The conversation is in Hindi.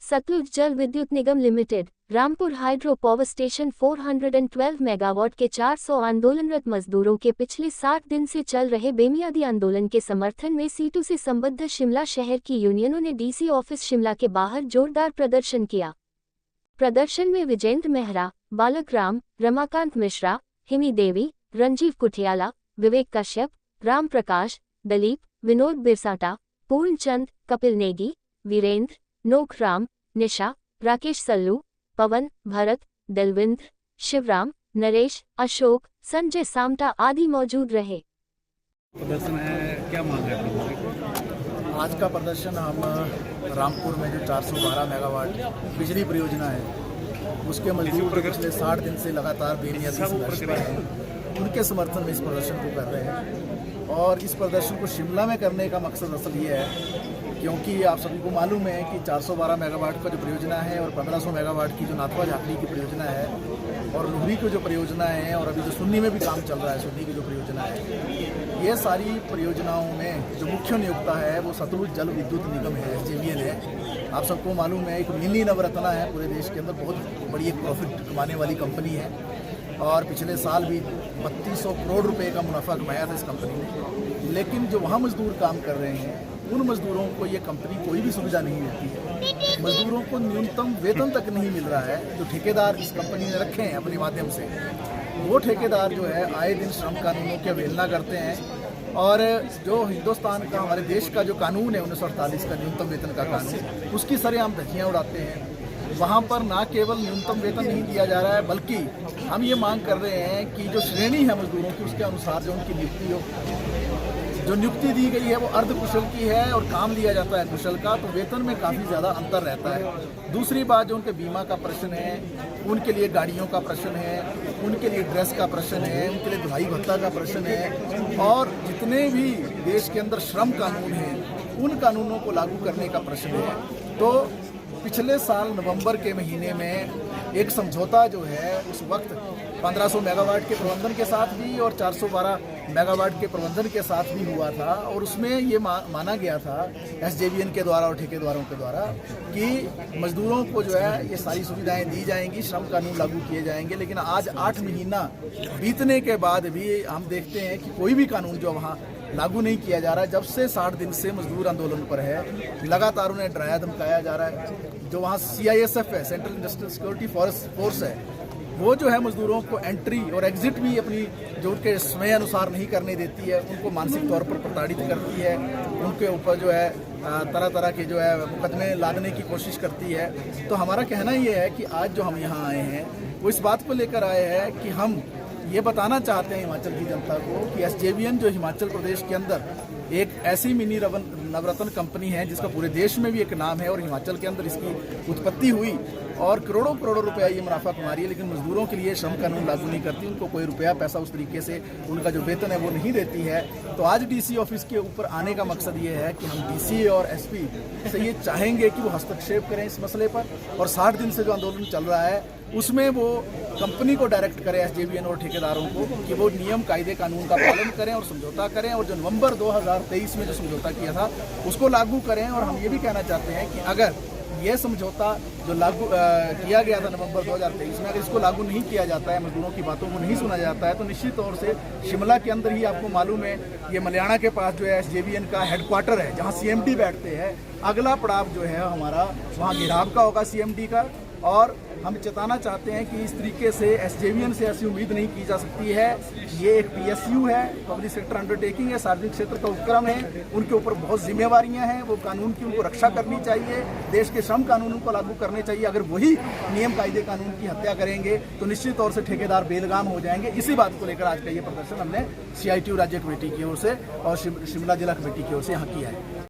Sutlej Jal Vidyut Nigam limited, Rampur hydro power station 412 megawatt के 400 आंदोलनरत मजदूरों के पिछले 60 दिन से चल रहे बेमियादी आंदोलन के समर्थन में सीटू से संबद्ध शिमला शहर की यूनियनों ने डीसी ऑफिस शिमला के बाहर जोरदार प्रदर्शन किया। प्रदर्शन में विजेंद्र मेहरा, बालक राम, रमाकांत मिश्रा, हिमी देवी, रंजीव कुठियाला, विवेक कश्यप, राम प्रकाश, दलीप, विनोद बिरसाटा, पूर्णचंद, कपिल नेगी, वीरेंद्र, नोखराम, निशा, राकेश सल्लू, पवन, भरत, दलविंद्र, शिवराम, नरेश, अशोक, संजय सामटा आदि मौजूद रहे। प्रदर्शन है, क्या मांग है लोगों की? आज का प्रदर्शन हम रामपुर में जो 412 मेगावाट बिजली परियोजना है उसके मजदूर पिछले 60 दिन से लगातार बेनियादी संघर्ष में हैं, उनके समर्थन में इस प्रदर्शन को कर रहे हैं। और इस प्रदर्शन को शिमला में करने का मकसद असल ये है क्योंकि आप सभी को मालूम है कि 412 मेगावाट का जो परियोजना है और 1500 मेगावाट की जो नाथवा झाकड़ी की परियोजना है और लुहरी की जो परियोजना है और अभी जो सुन्नी में भी काम चल रहा है, सुन्नी की जो परियोजना है, ये सारी परियोजनाओं में जो मुख्य नियोक्ता है वो सतलुज जल विद्युत निगम है, SJVN है। आप सबको मालूम है एक मिनी नवरत्ना है, पूरे देश के अंदर बहुत बड़ी एक प्रॉफिट कमाने वाली कंपनी है और पिछले साल भी 3200 करोड़ रुपए का मुनाफा कमाया था इस कंपनी ने। लेकिन जो वहाँ मजदूर काम कर रहे हैं उन मजदूरों को ये कंपनी कोई भी सुविधा नहीं देती है। मजदूरों को न्यूनतम वेतन तक नहीं मिल रहा है। जो ठेकेदार इस कंपनी ने रखे हैं अपने माध्यम से, वो ठेकेदार जो है आए दिन श्रम कानूनों की अवहेलना करते हैं और जो हिंदुस्तान का, हमारे देश का जो कानून है 1948 का न्यूनतम वेतन का कानून, उसकी सरेआम धज्जियाँ उड़ाते हैं। वहाँ पर ना केवल न्यूनतम वेतन नहीं दिया जा रहा है बल्कि हम ये मांग कर रहे हैं कि जो श्रेणी है मजदूरों की उसके अनुसार जो उनकी नियुक्ति हो, जो नियुक्ति दी गई है वो अर्ध कुशल की है और काम लिया जाता है कुशल का, तो वेतन में काफ़ी ज़्यादा अंतर रहता है। दूसरी बात जो उनके बीमा का प्रश्न है, उनके लिए गाड़ियों का प्रश्न है, उनके लिए ड्रेस का प्रश्न है, उनके लिए दुहाई भत्ता का प्रश्न है और जितने भी देश के अंदर श्रम कानून हैं उन कानूनों को लागू करने का प्रश्न है। तो पिछले साल नवंबर के महीने में एक समझौता जो है उस वक्त 1500 मेगावाट के प्रबंधन के साथ भी और 412 मेगावाट के प्रबंधन के साथ भी हुआ था और उसमें ये माना गया था SJVN के द्वारा और ठेकेदारों के द्वारा कि मजदूरों को जो है ये सारी सुविधाएं दी जाएंगी, श्रम कानून लागू किए जाएंगे। लेकिन आज 8 महीना बीतने के बाद भी हम देखते हैं कि कोई भी कानून जो वहाँ लागू नहीं किया जा रहा है। जब से 60 दिन से मजदूर आंदोलन पर है, लगातार उन्हें डराया धमकाया जा रहा है। जो वहाँ CISF है, सेंट्रल इंडस्ट्रियल सिक्योरिटी फोर्स है, वो जो है मजदूरों को एंट्री और एग्जिट भी अपनी जो उनके समय अनुसार नहीं करने देती है, उनको मानसिक तौर पर प्रताड़ित करती है, उनके ऊपर जो है तरह तरह के जो है मुकदमे लादने की कोशिश करती है। तो हमारा कहना ये है कि आज जो हम यहाँ आए हैं वो इस बात को लेकर आए हैं कि हम ये बताना चाहते हैं हिमाचल की जनता को कि SJVN जो हिमाचल प्रदेश के अंदर एक ऐसी मिनी नवरत्न कंपनी है जिसका पूरे देश में भी एक नाम है और हिमाचल के अंदर इसकी उत्पत्ति हुई और करोड़ों करोड़ों रुपया ये मुनाफा कमा रही है, लेकिन मजदूरों के लिए श्रम कानून लागू नहीं करती, उनको कोई रुपया पैसा उस तरीके से उनका जो वेतन है वो नहीं देती है। तो आज DC ऑफिस के ऊपर आने का मकसद ये है कि हम DC और SP से ये चाहेंगे कि वो हस्तक्षेप करें इस मसले पर और 60 दिन से जो आंदोलन चल रहा है उसमें वो कंपनी को डायरेक्ट करें, SJVN और ठेकेदारों को, कि वो नियम कायदे कानून का पालन करें और समझौता करें और जो नवंबर 2023 में जो समझौता किया था उसको लागू करें। और हम ये भी कहना चाहते हैं कि अगर ये समझौता जो लागू किया गया था नवंबर 2023 में, अगर इसको लागू नहीं किया जाता है, मजदूरों की बातों को नहीं सुना जाता है, तो निश्चित तौर से शिमला के अंदर ही आपको मालूम है ये मलियाना के पास जो है SJVN का हेडक्वार्टर है जहाँ CMD बैठते हैं। अगला पड़ाव जो है हमारा वहाँ गिराव का होगा CMD का। और हम चेताना चाहते हैं कि इस तरीके से SJVN से ऐसी उम्मीद नहीं की जा सकती है। ये एक PSU है, पब्लिक सेक्टर अंडरटेकिंग है, सार्वजनिक क्षेत्र का उपक्रम है, उनके ऊपर बहुत जिम्मेवारियां हैं, वो कानून की उनको रक्षा करनी चाहिए, देश के श्रम कानूनों को लागू करने चाहिए। अगर वही नियम कायदे कानून की हत्या करेंगे तो निश्चित तौर से ठेकेदार बेलगाम हो जाएंगे। इसी बात को लेकर आज का ये प्रदर्शन हमने CITU राज्य कमेटी की ओर से और शिमला जिला कमेटी की ओर से यहाँ किया है।